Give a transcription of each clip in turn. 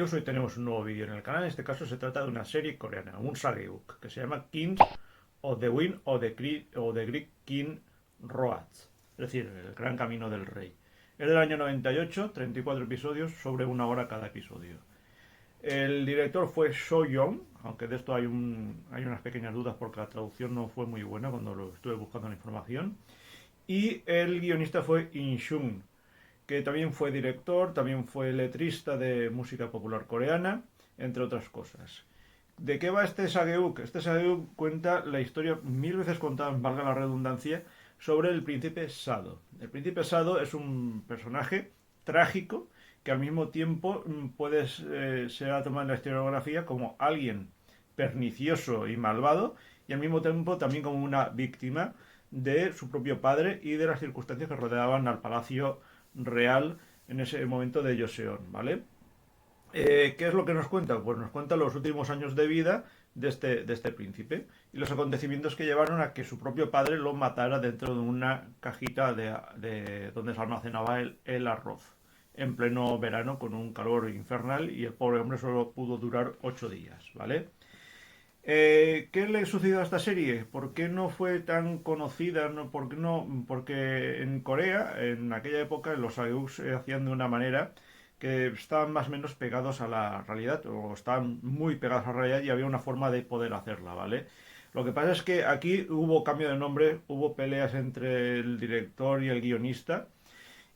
amigos, hoy tenemos un nuevo vídeo en el canal. En este caso se trata de una serie coreana, un sageuk, que se llama Kings of the Wind o The Great King Road, es decir, el gran camino del rey. Es del año 98, 34 episodios, sobre una hora cada episodio. El director fue So Young, aunque de esto hay unas pequeñas dudas porque la traducción no fue muy buena cuando lo estuve buscando la información. Y el guionista fue In Shun, que también fue director, también fue letrista de música popular coreana, entre otras cosas. ¿De qué va este sageuk? Este sageuk cuenta la historia, mil veces contada, valga la redundancia, sobre el príncipe Sado. El príncipe Sado es un personaje trágico que al mismo tiempo puede ser tomado en la historiografía como alguien pernicioso y malvado, y al mismo tiempo también como una víctima de su propio padre y de las circunstancias que rodeaban al palacio real en ese momento de Joseon, ¿vale? ¿Qué es lo que nos cuenta? Pues nos cuenta los últimos años de vida de este príncipe y los acontecimientos que llevaron a que su propio padre lo matara dentro de una cajita de donde se almacenaba el arroz en pleno verano con un calor infernal, y el pobre hombre solo pudo durar 8 días, ¿vale? ¿Qué le sucedió a esta serie? ¿Por qué no fue tan conocida? ¿No? ¿Por qué no? Porque en Corea, en aquella época, los sageuk se hacían de una manera que estaban más o menos pegados a la realidad, o estaban muy pegados a la realidad, y había una forma de poder hacerla, ¿vale? Lo que pasa es que aquí hubo cambio de nombre, hubo peleas entre el director y el guionista,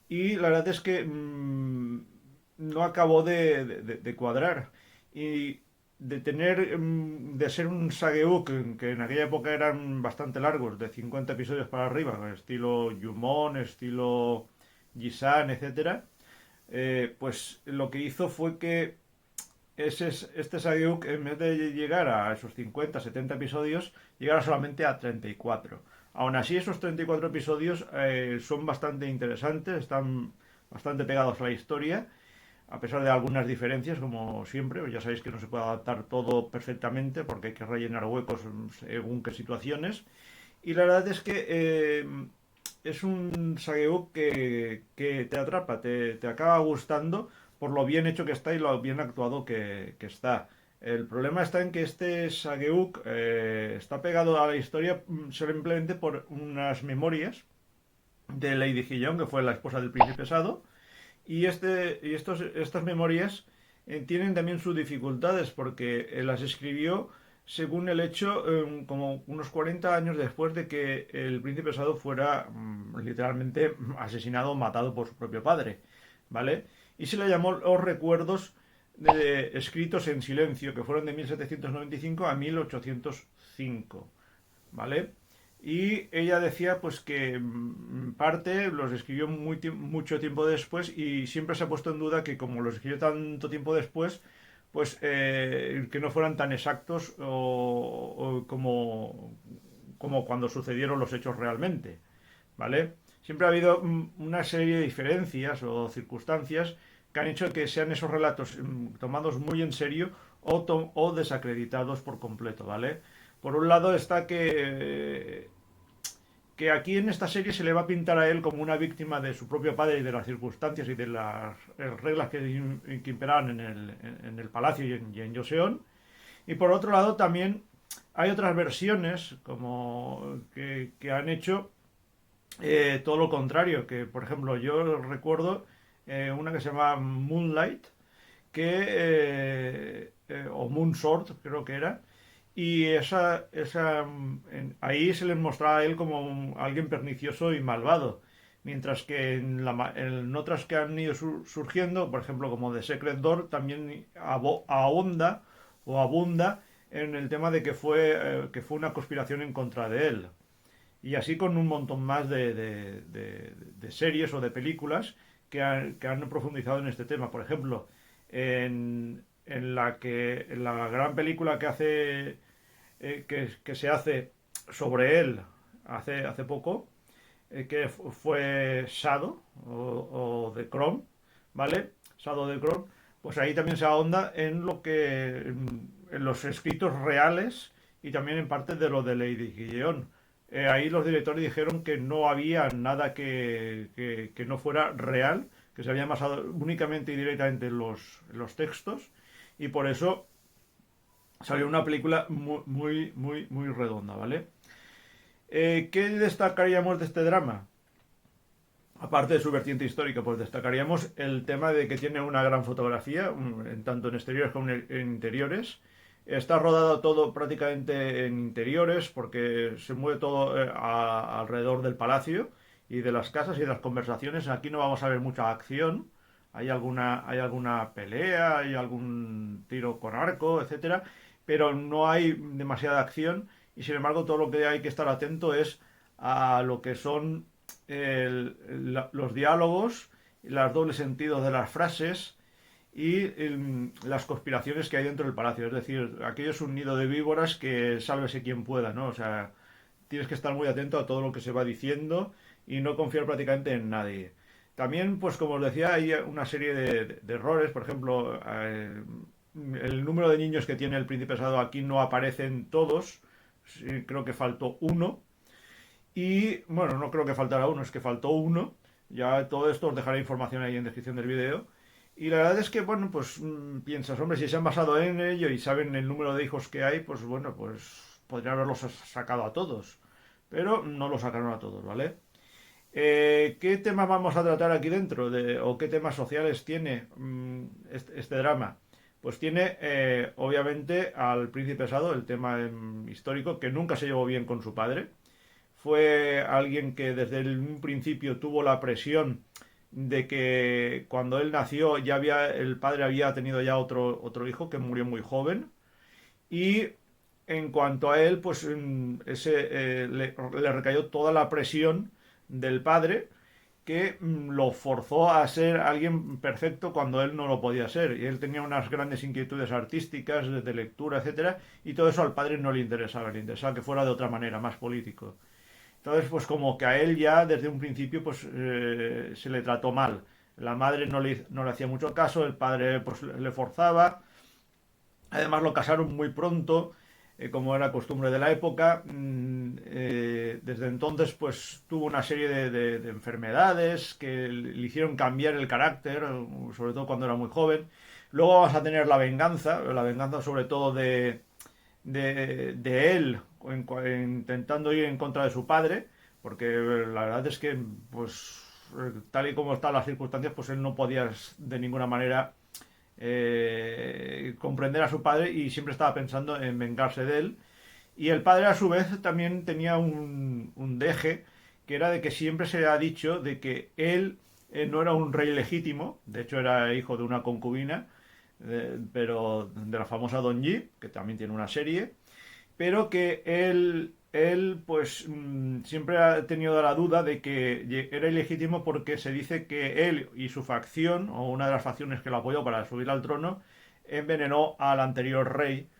y la verdad es que no acabó de cuadrar. Y de ser un sageuk que en aquella época eran bastante largos, de 50 episodios para arriba, estilo Yumon, estilo Jisan, etcétera, pues lo que hizo fue que este sageuk, en vez de llegar a esos 50, 70 episodios, llegara solamente a 34. Aún así, esos 34 episodios son bastante interesantes, están bastante pegados a la historia, a pesar de algunas diferencias, como siempre. Ya sabéis que no se puede adaptar todo perfectamente porque hay que rellenar huecos según qué situaciones. Y la verdad es que es un sageuk que te atrapa, te acaba gustando por lo bien hecho que está y lo bien actuado que está. El problema está en que este sageuk está pegado a la historia simplemente por unas memorias de Lady Hyeon, que fue la esposa del príncipe Sado, y estas memorias tienen también sus dificultades porque las escribió según el hecho, como unos 40 años después de que el príncipe Sado fuera literalmente asesinado o matado por su propio padre, ¿vale? Y se le llamó Los Recuerdos escritos en silencio, que fueron de 1795 a 1805, ¿vale? Y ella decía pues que parte los escribió mucho tiempo después, y siempre se ha puesto en duda que como los escribió tanto tiempo después, pues que no fueran tan exactos o como cuando sucedieron los hechos realmente, ¿vale? Siempre ha habido una serie de diferencias o circunstancias que han hecho que sean esos relatos tomados muy en serio o desacreditados por completo, ¿vale? Por un lado está que aquí en esta serie se le va a pintar a él como una víctima de su propio padre y de las circunstancias y de las reglas que imperaban en el palacio y en Joseon. Y por otro lado también hay otras versiones como que han hecho todo lo contrario, que por ejemplo yo recuerdo una que se llama Moonlight, o Moonsword creo que era, y ahí se les mostraba a él como alguien pernicioso y malvado, mientras que en otras que han ido surgiendo, por ejemplo como The Secret Door, también ahonda o abunda en el tema de que fue una conspiración en contra de él. Y así con un montón más de series o de películas que han profundizado en este tema. Por ejemplo, en la gran película que se hace sobre él hace poco, que fue Shadow o The Crown, ¿vale? Shadow de Crown, pues ahí también se ahonda en los escritos reales y también en parte de lo de Lady Guion. Ahí los directores dijeron que no había nada que no fuera real, que se había basado únicamente y directamente en los textos, y por eso salió una película muy redonda, ¿vale? ¿Qué destacaríamos de este drama? Aparte de su vertiente histórica, pues destacaríamos el tema de que tiene una gran fotografía, tanto en exteriores como en interiores. Está rodado todo prácticamente en interiores porque se mueve todo alrededor del palacio y de las casas y de las conversaciones. Aquí no vamos a ver mucha acción. Hay alguna pelea, hay algún tiro con arco, etcétera, pero no hay demasiada acción y sin embargo todo lo que hay que estar atento es a lo que son los diálogos, los dobles sentidos de las frases y las conspiraciones que hay dentro del palacio. Es decir, aquello es un nido de víboras que sálvese quien pueda, ¿no? O sea, tienes que estar muy atento a todo lo que se va diciendo y no confiar prácticamente en nadie. También, pues como os decía, hay una serie de errores. Por ejemplo, el número de niños que tiene el príncipe Sado aquí no aparecen todos. Sí, creo que faltó uno. Y bueno, no creo que faltara uno, es que faltó uno. Ya todo esto os dejaré información ahí en descripción del vídeo. Y la verdad es que, bueno, pues piensas, hombre, si se han basado en ello y saben el número de hijos que hay, pues bueno, pues podrían haberlos sacado a todos. Pero no lo sacaron a todos, ¿vale? ¿Qué temas vamos a tratar aquí dentro? ¿O qué temas sociales tiene este drama? Pues tiene, obviamente, al príncipe Sado, el tema histórico, que nunca se llevó bien con su padre. Fue alguien que desde un principio tuvo la presión de que cuando él nació el padre había tenido ya otro hijo que murió muy joven y en cuanto a él pues le recayó toda la presión del padre que lo forzó a ser alguien perfecto cuando él no lo podía ser y él tenía unas grandes inquietudes artísticas de lectura, etcétera, y todo eso al padre no le interesaba que fuera de otra manera, más político. Entonces, pues como que a él ya desde un principio pues se le trató mal. La madre no le hacía mucho caso, el padre pues le forzaba. Además lo casaron muy pronto, como era costumbre de la época. Desde entonces pues tuvo una serie de enfermedades que le hicieron cambiar el carácter, sobre todo cuando era muy joven. Luego vamos a tener la venganza sobre todo de él intentando ir en contra de su padre, porque la verdad es que, pues, tal y como están las circunstancias, pues él no podía de ninguna manera comprender a su padre y siempre estaba pensando en vengarse de él. Y el padre a su vez también tenía un deje, que era de que siempre se ha dicho de que él no era un rey legítimo, de hecho era hijo de una concubina, pero de la famosa Don Yi, que también tiene una serie, pero que él pues siempre ha tenido la duda de que era ilegítimo porque se dice que él y su facción, o una de las facciones que lo apoyó para subir al trono, envenenó al anterior rey,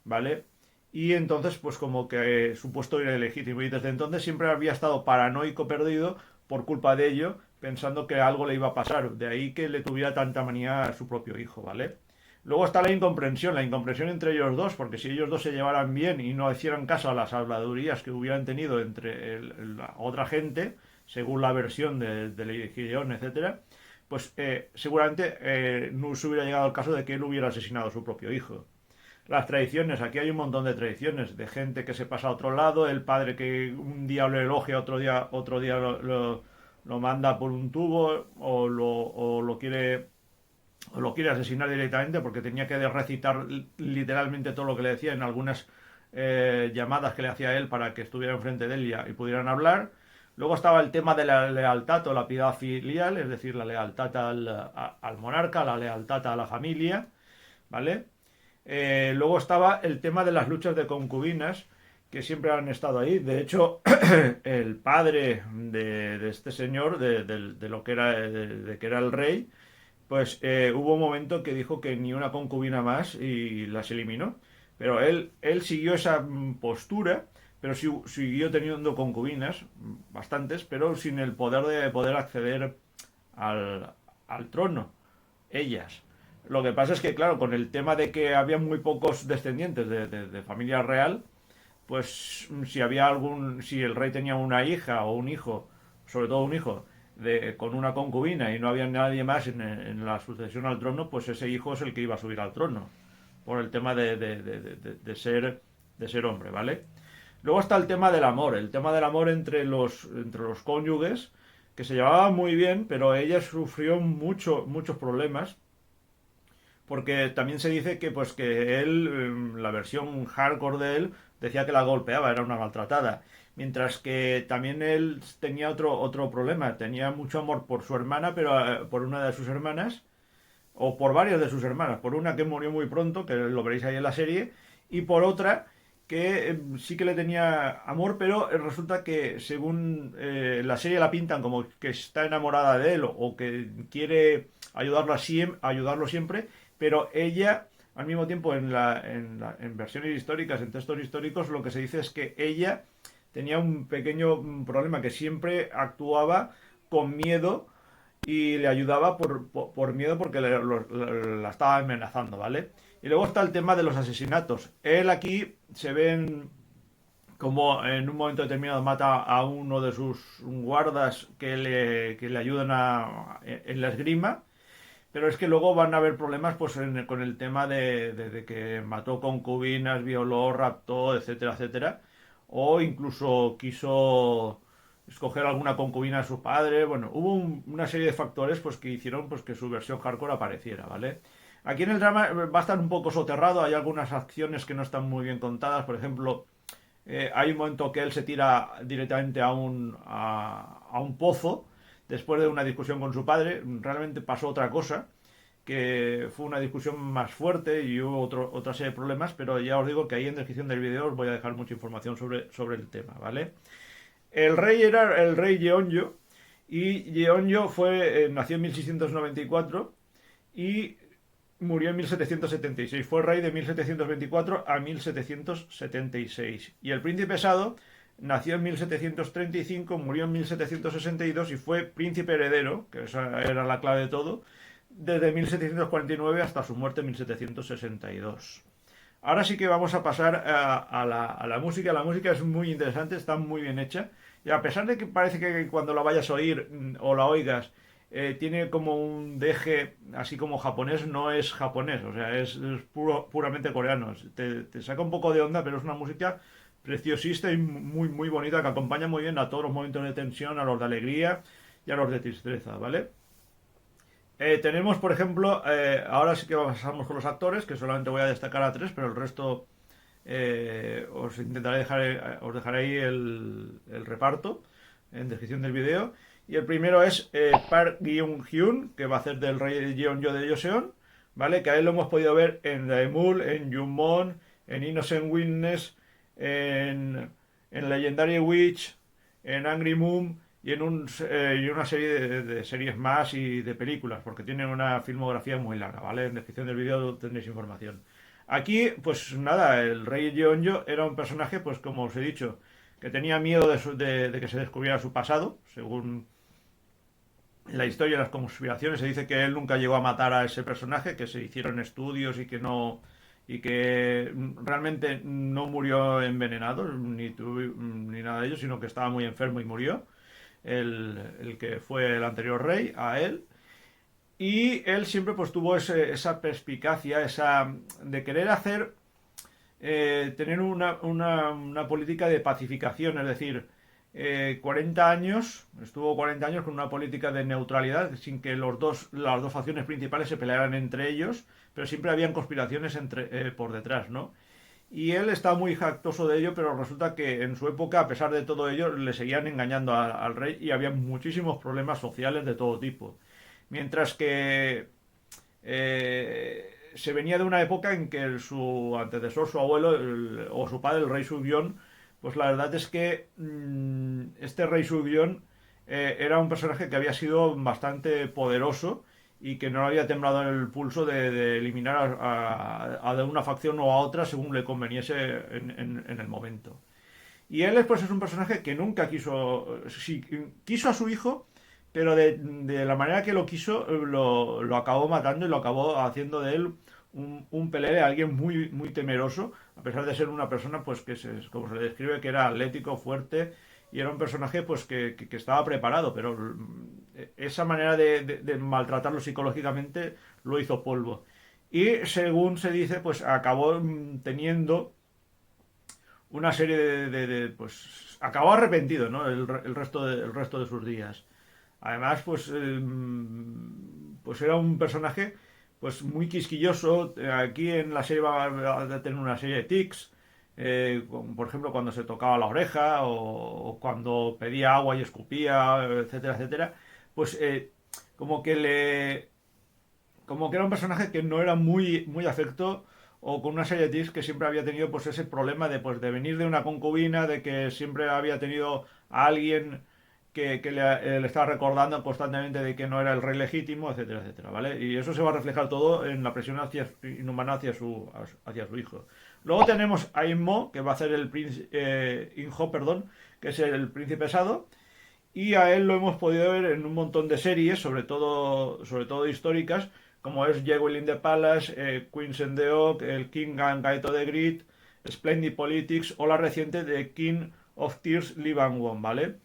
¿vale? Y entonces pues como que su puesto era ilegítimo y desde entonces siempre había estado paranoico perdido por culpa de ello, pensando que algo le iba a pasar, de ahí que le tuviera tanta manía a su propio hijo, ¿vale? Luego está la incomprensión entre ellos dos, porque si ellos dos se llevaran bien y no hicieran caso a las habladurías que hubieran tenido entre la otra gente, según la versión de Legión, etcétera, pues seguramente no se hubiera llegado al caso de que él hubiera asesinado a su propio hijo. Las tradiciones, aquí hay un montón de tradiciones, de gente que se pasa a otro lado, el padre que un día lo elogia, otro día lo manda por un tubo o lo quiere asesinar directamente porque tenía que recitar literalmente todo lo que le decía en algunas llamadas que le hacía él para que estuviera enfrente de él y pudieran hablar. Luego estaba el tema de la lealtad o la piedad filial, es decir, la lealtad al monarca, la lealtad a la familia, ¿vale? Luego estaba el tema de las luchas de concubinas, que siempre han estado ahí. De hecho, el padre de este señor, de lo que era, de que era el rey, pues hubo un momento que dijo que ni una concubina más y las eliminó. Pero él siguió esa postura, pero siguió teniendo concubinas, bastantes, pero sin el poder de poder acceder al trono, ellas. Lo que pasa es que, claro, con el tema de que había muy pocos descendientes de familia real, pues si el rey tenía una hija o un hijo, sobre todo un hijo, con una concubina y no había nadie más en la sucesión al trono, pues ese hijo es el que iba a subir al trono. por el tema de ser hombre, ¿vale? Luego está el tema del amor entre los cónyuges, que se llevaba muy bien, pero ella sufrió muchos problemas, porque también se dice que pues que él, la versión hardcore de él, decía que la golpeaba, era una maltratada. Mientras que también él tenía otro problema, tenía mucho amor por su hermana, pero por una de sus hermanas, o por varias de sus hermanas, por una que murió muy pronto, que lo veréis ahí en la serie, y por otra que sí que le tenía amor, pero resulta que según la serie la pintan como que está enamorada de él o que quiere ayudarlo siempre, pero ella, al mismo tiempo, en versiones históricas, en textos históricos, lo que se dice es que ella tenía un pequeño problema, que siempre actuaba con miedo y le ayudaba por miedo porque la estaba amenazando, ¿vale? Y luego está el tema de los asesinatos. Él aquí se ven como en un momento determinado mata a uno de sus guardas que le ayudan en la esgrima, pero es que luego van a haber problemas pues con el tema de que mató concubinas, violó, raptó, etcétera, etcétera. O incluso quiso escoger alguna concubina de su padre. Bueno, hubo una serie de factores pues que hicieron pues que su versión hardcore apareciera, ¿vale? Aquí en el drama va a estar un poco soterrado, hay algunas acciones que no están muy bien contadas, por ejemplo, hay un momento que él se tira directamente a un pozo después de una discusión con su padre, realmente pasó otra cosa, que fue una discusión más fuerte y hubo otra serie de problemas, pero ya os digo que ahí en descripción del vídeo os voy a dejar mucha información sobre el tema, ¿vale? El rey era el rey Yeonjo, y Yeonjo nació en 1694 y murió en 1776. Fue rey de 1724 a 1776. Y el príncipe Sado nació en 1735, murió en 1762 y fue príncipe heredero, que esa era la clave de todo, desde 1749 hasta su muerte en 1762. Ahora sí que vamos a pasar a la música. La música es muy interesante, está muy bien hecha. Y a pesar de que parece que cuando la vayas a oír o la oigas, tiene como un deje así como japonés, no es japonés, o sea, es puramente coreano. Te saca un poco de onda, pero es una música preciosista y muy, muy bonita que acompaña muy bien a todos los momentos de tensión, a los de alegría y a los de tristeza, ¿vale? Tenemos, por ejemplo, ahora sí que pasamos con los actores, que solamente voy a destacar a tres, pero el resto os dejaré ahí el reparto en descripción del vídeo. Y el primero es Park Gyung-hyun, que va a hacer del rey Jeonjo de Joseon, ¿vale? Que a él lo hemos podido ver en Daemul, en Jumon, en Innocent Witness, en Legendary Witch, en Angry Moon y una serie de series más y de películas, porque tiene una filmografía muy larga, ¿vale? En descripción del vídeo tendréis información. Aquí, pues nada, el rey Yeonjo era un personaje, pues como os he dicho, que tenía miedo de que se descubriera su pasado. Según la historia de las conspiraciones se dice que él nunca llegó a matar a ese personaje, que se hicieron estudios y que realmente no murió envenenado ni nada de ello, sino que estaba muy enfermo y murió. El que fue el anterior rey, a él. Y él siempre pues tuvo esa perspicacia, de querer tener una política de pacificación, es decir, 40 años, estuvo 40 años con una política de neutralidad, sin que las dos facciones principales se pelearan entre ellos, pero siempre habían conspiraciones por detrás, ¿no? Y él está muy jactoso de ello, pero resulta que en su época, a pesar de todo ello, le seguían engañando al rey y había muchísimos problemas sociales de todo tipo. Mientras que se venía de una época en que su antecesor, su abuelo o su padre, el rey Subión, pues la verdad es que este rey Subión era un personaje que había sido bastante poderoso y que no le había temblado el pulso de eliminar de una facción o a otra según le conveniese en el momento. Y él pues es un personaje que nunca quiso, sí, quiso a su hijo, pero de la manera que lo quiso lo acabó matando y lo acabó haciendo de él un pelele, alguien muy, muy temeroso, a pesar de ser una persona pues como se le describe, que era atlético, fuerte, y era un personaje pues que estaba preparado, pero esa manera de maltratarlo psicológicamente lo hizo polvo. y según se dice, pues acabó teniendo una serie pues acabó arrepentido, ¿no? El resto de sus días. Además, pues era un personaje pues muy quisquilloso. Aquí en la serie va a tener una serie de tics. Por ejemplo, cuando se tocaba la oreja o cuando pedía agua y escupía, etcétera, etcétera. Pues como que le como que era un personaje que no era muy afecto o con una serie de tics que siempre había tenido pues ese problema de pues de venir de una concubina, de que siempre había tenido a alguien que le estaba recordando constantemente de que no era el rey legítimo, etcétera, etcétera, ¿vale? Y eso se va a reflejar todo en la presión inhumana hacia su hijo. Luego tenemos a Inmo, que va a ser el príncipe, Inho, perdón, que es el príncipe Sado, y a él lo hemos podido ver en un montón de series, sobre todo históricas, como es Jewel in the Palace, Queens and the Oak, el King and Gaeto de Grid, Splendid Politics o la reciente de King of Tears, Lee Van Won, ¿vale?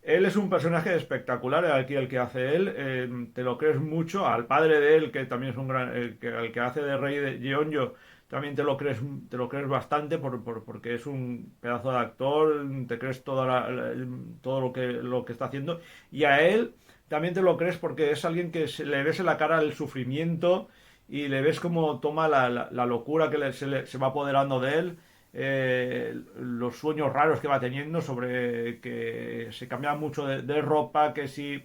Él es un personaje espectacular, aquí el que hace él, te lo crees mucho, al padre de él, que también es un gran, el que hace de rey de Yeonjo, también te lo crees bastante porque es un pedazo de actor, te crees todo lo que está haciendo, y a él también te lo crees porque es alguien que le ves en la cara el sufrimiento y le ves como toma la locura que se va apoderando de él, los sueños raros que va teniendo sobre que se cambia mucho de ropa, que si,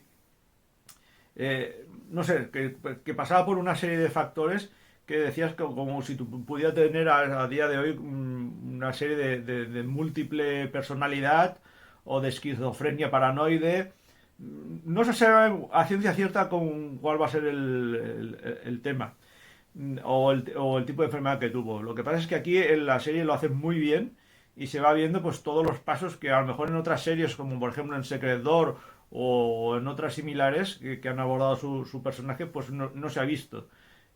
no sé, que pasaba por una serie de factores que decías que como si tú pudieras tener a día de hoy una serie de múltiple personalidad o de esquizofrenia paranoide. No se sabe a ciencia cierta con cuál va a ser el tema o el tipo de enfermedad que tuvo. Lo que pasa es que aquí en la serie lo hacen muy bien y se va viendo pues todos los pasos que a lo mejor en otras series, como por ejemplo en Secret Door o en otras similares que han abordado su personaje, pues no se ha visto.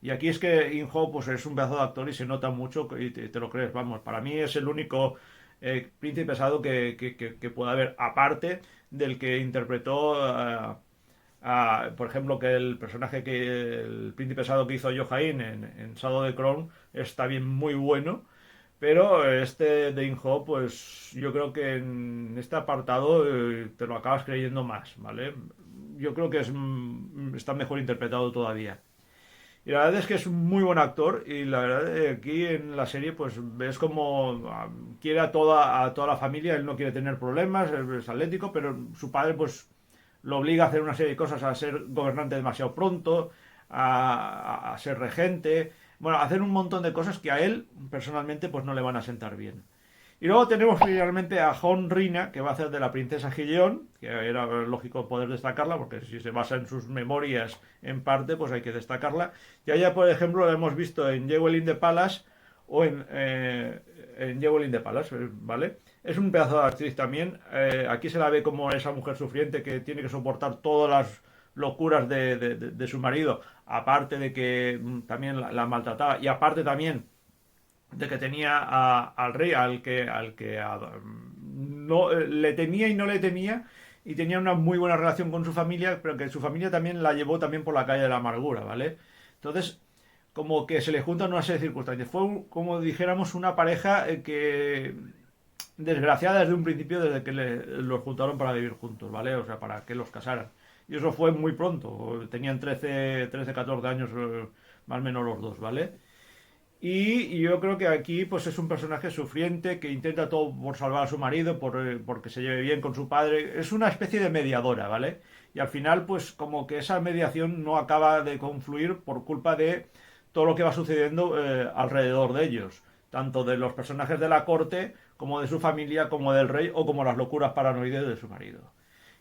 Y aquí es que Inho pues es un pedazo de actor y se nota mucho y te lo crees, vamos, para mí es el único príncipe pesado que pueda haber, aparte del que interpretó por ejemplo, que el personaje que el príncipe Sado que hizo Yohain en Shadow de Crown está bien muy bueno, pero este de Inho, pues yo creo que en este apartado te lo acabas creyendo más, ¿vale? Yo creo que está mejor interpretado todavía. Y la verdad es que es un muy buen actor y la verdad aquí en la serie pues ves como quiere a toda la familia, él no quiere tener problemas, es atlético, pero su padre pues lo obliga a hacer una serie de cosas, a ser gobernante demasiado pronto, a ser regente, bueno, a hacer un montón de cosas que a él personalmente pues no le van a sentar bien. Y luego tenemos finalmente a Jon Rina, que va a hacer de la princesa Gileon, que era lógico poder destacarla, porque si se basa en sus memorias en parte, pues hay que destacarla. Y allá, por ejemplo, la hemos visto en Jewel in the Palace o en Jewel in the Palace, ¿vale? Es un pedazo de actriz también. Aquí se la ve como esa mujer sufriente que tiene que soportar todas las locuras de su marido, aparte de que también la maltrataba, y aparte también de que tenía al rey no le temía y no le temía y tenía una muy buena relación con su familia, pero que su familia también la llevó también por la calle de la amargura, ¿vale? Entonces, como que se le juntan una serie de circunstancias. Fue como dijéramos una pareja que desgraciada desde un principio, desde que los juntaron para vivir juntos, ¿vale? O sea, para que los casaran. Y eso fue muy pronto. Tenían 14 años, más o menos los dos, ¿vale? Y yo creo que aquí pues es un personaje sufriente que intenta todo por salvar a su marido, porque se lleve bien con su padre. Es una especie de mediadora, ¿vale? Y al final pues como que esa mediación no acaba de confluir por culpa de todo lo que va sucediendo alrededor de ellos. Tanto de los personajes de la corte, como de su familia, como del rey, o como las locuras paranoides de su marido.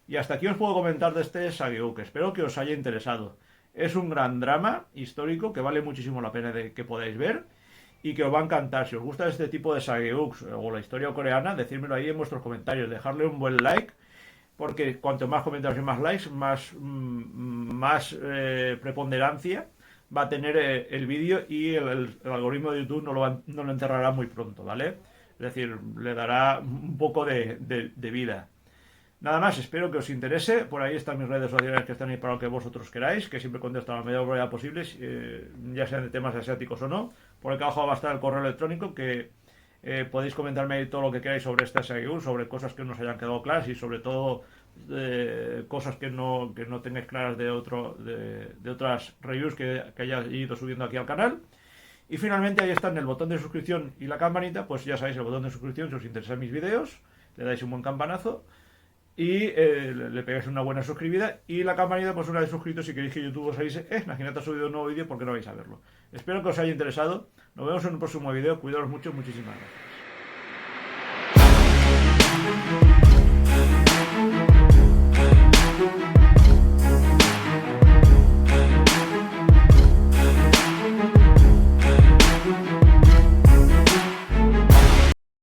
Y hasta aquí os puedo comentar de este Sageuk. Espero que os haya interesado. Es un gran drama histórico que vale muchísimo la pena de que podáis ver y que os va a encantar. Si os gusta este tipo de Sageuks o la historia coreana, decírmelo ahí en vuestros comentarios. Dejarle un buen like, porque cuanto más comentarios y más likes, más preponderancia va a tener el vídeo y el algoritmo de YouTube no lo enterrará muy pronto, ¿vale? Es decir, le dará un poco de vida. Nada más, espero que os interese. Por ahí están mis redes sociales que están ahí para lo que vosotros queráis, que siempre contesto a la mayor brevedad posible, ya sean de temas asiáticos o no. Por acá abajo va a estar el correo electrónico que podéis comentarme ahí todo lo que queráis sobre esta SIU, sobre cosas que no os hayan quedado claras y sobre todo cosas que no tengáis claras de otras reviews que haya ido subiendo aquí al canal. Y finalmente ahí están el botón de suscripción y la campanita, pues ya sabéis el botón de suscripción si os interesan mis vídeos, le dais un buen campanazo y le pegáis una buena suscribida y la campanita pues una vez suscritos si queréis que YouTube os avise, imagínate ha subido un nuevo vídeo porque no vais a verlo. Espero que os haya interesado, nos vemos en un próximo vídeo, cuidaos mucho, muchísimas gracias.